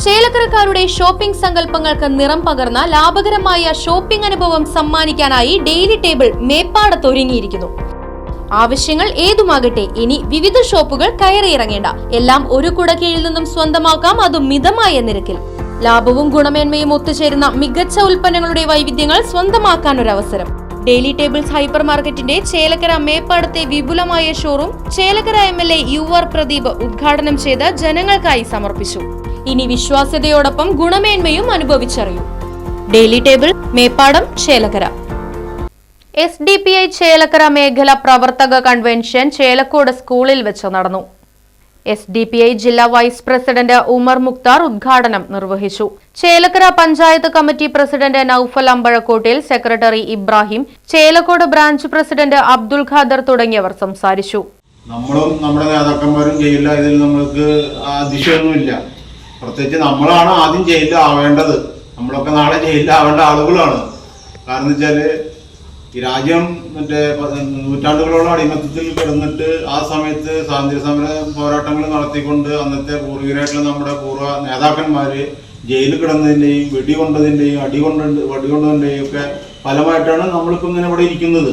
ചേലക്കരക്കാരുടെ shopping സങ്കല്പങ്ങൾക്ക് നിറം പകർന്ന ലാഭകരമായ ഷോപ്പിംഗ് അനുഭവം സമ്മാനിക്കാനായി ഡെയിലി ടേബിൾ മേപ്പാടത്തൊരുങ്ങിയിരിക്കുന്നു. ആവശ്യങ്ങൾ ഏതുമാകട്ടെ, ഇനി വിവിധ ഷോപ്പുകൾ കയറിയിറങ്ങേണ്ട. എല്ലാം ഒരു കുടക്കീഴിൽ നിന്നും സ്വന്തമാക്കാം, അതും മിതമായ നിരക്കിൽ. ലാഭവും ഗുണമേന്മയും ഒത്തുചേരുന്ന മികച്ച ഉൽപ്പന്നങ്ങളുടെ വൈവിധ്യങ്ങൾ സ്വന്തമാക്കാൻ ഒരു അവസരം. ഡെയിലി ടേബിൾസ് ഹൈപ്പർ മാർക്കറ്റിന്റെ ചേലക്കര മേപ്പാടത്തെ വിപുലമായ showroom Chelakkara MLA UR Pradeep ഉദ്ഘാടനം ചെയ്ത് ജനങ്ങൾക്കായി സമർപ്പിച്ചു. ഇനി വിശ്വാസ്യതയോടൊപ്പം ഗുണമേന്മയും അനുഭവിച്ചറിയൂ. Daily Table Meppadam Chelakkara. SDPI Chelakkara മേഖല പ്രവർത്തക കൺവെൻഷൻ ചേലക്കോട് സ്കൂളിൽ വെച്ച് നടന്നു. SDPI ജില്ലാ വൈസ് പ്രസിഡന്റ് ഉമർ മുക്താർ ഉദ്ഘാടനം നിർവഹിച്ചു. Chelakkara panchayat committee president Noufal Ambazhakkottil, secretary Ibrahim, Chelakkode branch president Abdul Khader തുടങ്ങിയവർ സംസാരിച്ചു. നമ്മളും നമ്മുടെ നേതാക്കന്മാരും ജയിലിൽ ഇതിൽ നമുക്ക് അതിശയൊന്നുമില്ല. പ്രത്യേകിച്ച് നമ്മളാണ് ആദ്യം ജയിലിൽ ആവേണ്ടത്. നമ്മളൊക്കെ നാളെ ജയിലിൽ ആവേണ്ട ആളുകളാണ്. കാരണം വെച്ചാൽ ഈ രാജ്യം നൂറ്റാണ്ടുകളോളം അടിമത്തത്തിൽ കിടന്നിട്ട് ആ സമയത്ത് സ്വാതന്ത്ര്യ സമര പോരാട്ടങ്ങൾ നടത്തിക്കൊണ്ട് അന്നത്തെ പൂർവികരായിട്ടുള്ള നമ്മുടെ പൂർവ്വ നേതാക്കന്മാര് ജയിലിൽ കിടന്നതിൻ്റെയും വെടികൊണ്ടതിൻ്റെയും ഒക്കെ ഫലമായിട്ടാണ് നമ്മളിപ്പോൾ ഇങ്ങനെ ഇവിടെ ഇരിക്കുന്നത്.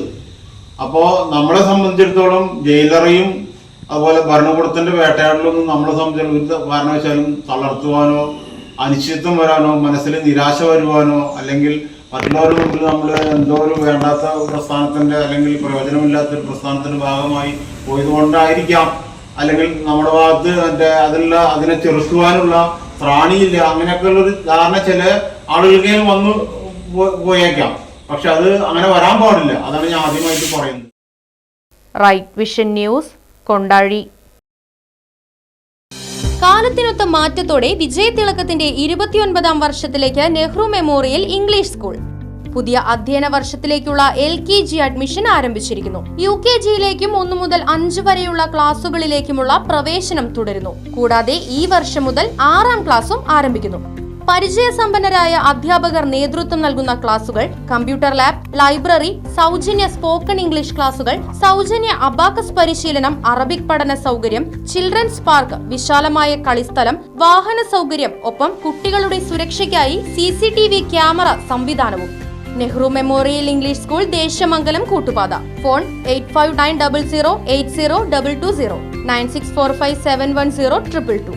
അപ്പോൾ നമ്മളെ സംബന്ധിച്ചിടത്തോളം ജയിലറയും അതുപോലെ ഭരണകൂടത്തിന്റെ വേട്ടയാടലൊന്നും നമ്മളെ സംബന്ധിച്ചിടത്തോളം ഒരു കാരണവശാലും തളർത്തുവാനോ അനിശ്ചിതത്വം വരാനോ മനസ്സിൽ നിരാശ വരുവാനോ അല്ലെങ്കിൽ മറ്റുള്ളവരുടെ മുമ്പിൽ നമ്മൾ എന്തോ ഒരു വേണ്ടാത്ത പ്രസ്ഥാനത്തിന്റെ അല്ലെങ്കിൽ പ്രയോജനമില്ലാത്തൊരു പ്രസ്ഥാനത്തിന്റെ ഭാഗമായി പോയതുകൊണ്ടായിരിക്കാം, അല്ലെങ്കിൽ നമ്മുടെ ഭാഗത്ത് അതിനെ ചെറുക്കുവാനുള്ള ത്രാണിയില്ല, അങ്ങനെയൊക്കെയുള്ളൊരു ധാരണ ചില ആളുകൾക്ക് വന്നു പോയേക്കാം. പക്ഷെ അത് അങ്ങനെ വരാൻ പാടില്ല. അതാണ് ഞാൻ ആദ്യമായിട്ട് പറയുന്നത്. Right Vision News, Kondazhy. കാലത്തിനൊത്ത മാറ്റത്തോടെ വിജയതിളക്കത്തിന്റെ 29ാം വർഷത്തിലേക്ക് നെഹ്റു മെമ്മോറിയൽ ഇംഗ്ലീഷ് സ്കൂൾ. പുതിയ അധ്യയന വർഷത്തിലേക്കുള്ള LKG അഡ്മിഷൻ ആരംഭിച്ചിരിക്കുന്നു. UKGയിലേക്കും 1 മുതൽ 5 വരെയുള്ള ക്ലാസുകളിലേക്കുമുള്ള പ്രവേശനം തുടരുന്നു. കൂടാതെ ഈ വർഷം മുതൽ 6ാം ക്ലാസും ആരംഭിക്കുന്നു. പരിചയസമ്പന്നരായ അധ്യാപകർ നേതൃത്വം നൽകുന്ന ക്ലാസുകൾ, കമ്പ്യൂട്ടർ ലാബ്, ലൈബ്രറി, സൗജന്യ സ്പോക്കൺ ഇംഗ്ലീഷ് ക്ലാസുകൾ, സൗജന്യ അബാക്കസ് പരിശീലനം, അറബിക് പഠന സൗകര്യം, ചിൽഡ്രൻസ് പാർക്ക്, വിശാലമായ കളിസ്ഥലം, വാഹന സൗകര്യം, ഒപ്പം കുട്ടികളുടെ സുരക്ഷയ്ക്കായി CCTV ക്യാമറ സംവിധാനവും. Nehru Memorial English school, Desamangalam, Koottupatha. Phone 8590080220 9645710222.